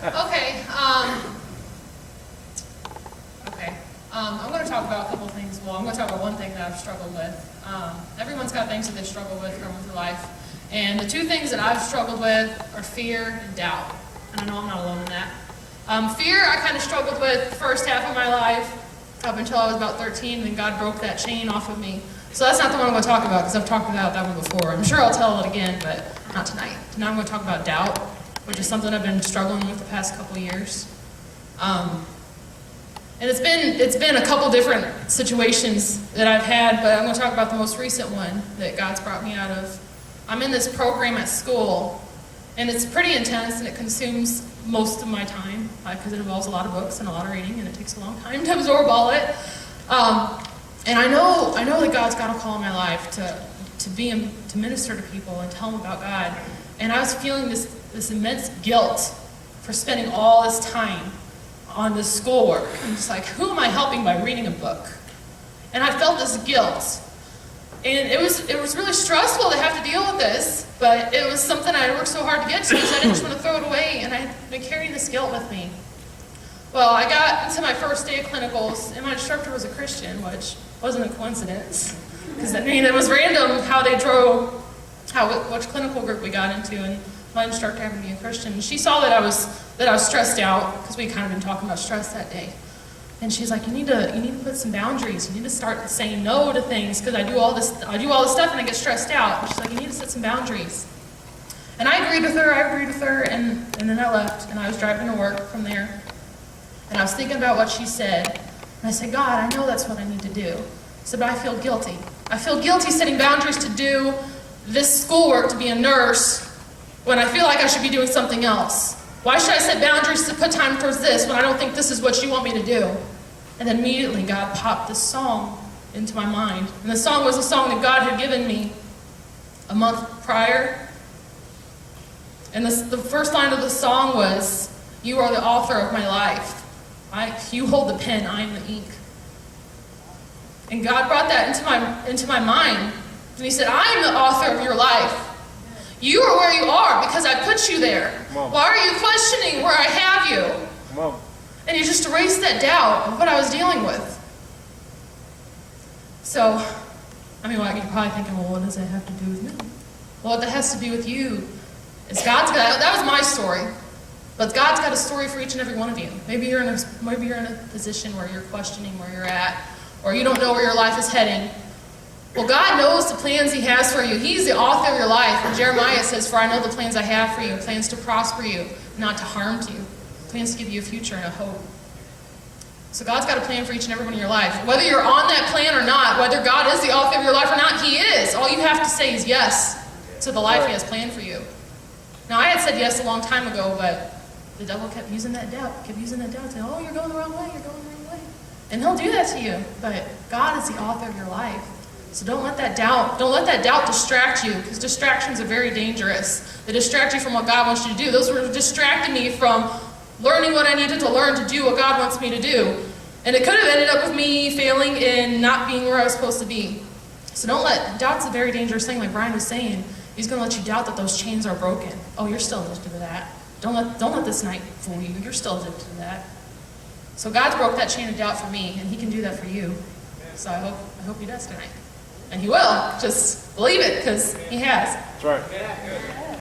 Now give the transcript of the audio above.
Okay. I'm going to talk about a couple things. Well, I'm going to talk about one thing that I've struggled with. Everyone's got things that they struggle with going through life. And the two things that I've struggled with are fear and doubt. And I know I'm not alone in that. Fear I kind of struggled with the first half of my life up until I was about 13, and then God broke that chain off of me. So that's not the one I'm going to talk about, because I've talked about that one before. I'm sure I'll tell it again, but not tonight. Now I'm going to talk about doubt, which is something I've been struggling with the past couple of years. And it's been a couple different situations that I've had, but I'm going to talk about the most recent one that God's brought me out of. I'm in this program at school, and it's pretty intense, and it consumes most of my time, because it involves a lot of books and a lot of reading, and it takes a long time to absorb all it. And I know that God's got a call in my life to minister to people and tell them about God. And I was feeling this immense guilt for spending all this time on this schoolwork. I'm just like, who am I helping by reading a book? And I felt this guilt. And it was really stressful to have to deal with this, but it was something I worked so hard to get to, because I didn't just want to throw it away, and I had been carrying this guilt with me. Well, I got into my first day of clinicals, and my instructor was a Christian, which wasn't a coincidence, because I mean, it was random how they drove, which clinical group we got into, and my instructor happened to be a Christian. And she saw that I was stressed out, because we kind of been talking about stress that day. And she's like, you need to put some boundaries. You need to start saying no to things, because I do all this stuff and I get stressed out. And she's like, you need to set some boundaries. And I agreed with her, and then I left, and I was driving to work from there. And I was thinking about what she said, and I said, God, I know that's what I need to do. I said, but I feel guilty. I feel guilty setting boundaries to do this schoolwork, to be a nurse, when I feel like I should be doing something else. Why should I set boundaries to put time towards this when I don't think this is what you want me to do? And then immediately God popped this song into my mind. And the song was a song that God had given me a month prior. And the first line of the song was, you are the author of my life. You hold the pen, I am the ink. And God brought that into my mind. And he said, I am the author of your life. You are where you are because I put you there. Why are you questioning where I have you? And you just erased that doubt of what I was dealing with. So, I mean, you're probably thinking, well, what does that have to do with me? Well, what that has to do with you is that was my story. But God's got a story for each and every one of you. Maybe you're in a position where you're questioning where you're at, or you don't know where your life is heading. Well, God knows the plans he has for you. He's the author of your life. And Jeremiah says, for I know the plans I have for you, plans to prosper you, not to harm you, plans to give you a future and a hope. So God's got a plan for each and every one of your life. Whether you're on that plan or not, whether God is the author of your life or not, he is. All you have to say is yes to the life he has planned for you. Now, I had said yes a long time ago, but the devil kept using that doubt, saying, oh, you're going the wrong way, And he'll do that to you. But God is the author of your life. So don't let that doubt distract you, because distractions are very dangerous. They distract you from what God wants you to do. Those were distracting me from learning what I needed to learn to do what God wants me to do. And it could have ended up with me failing and not being where I was supposed to be. So doubt's a very dangerous thing, like Brian was saying. He's going to let you doubt that those chains are broken. Oh, you're still addicted to that. Don't let this night fool you. You're still addicted to that. So God's broke that chain of doubt for me, and he can do that for you. So I hope he does tonight. And he will. Just believe it, because he has. That's right.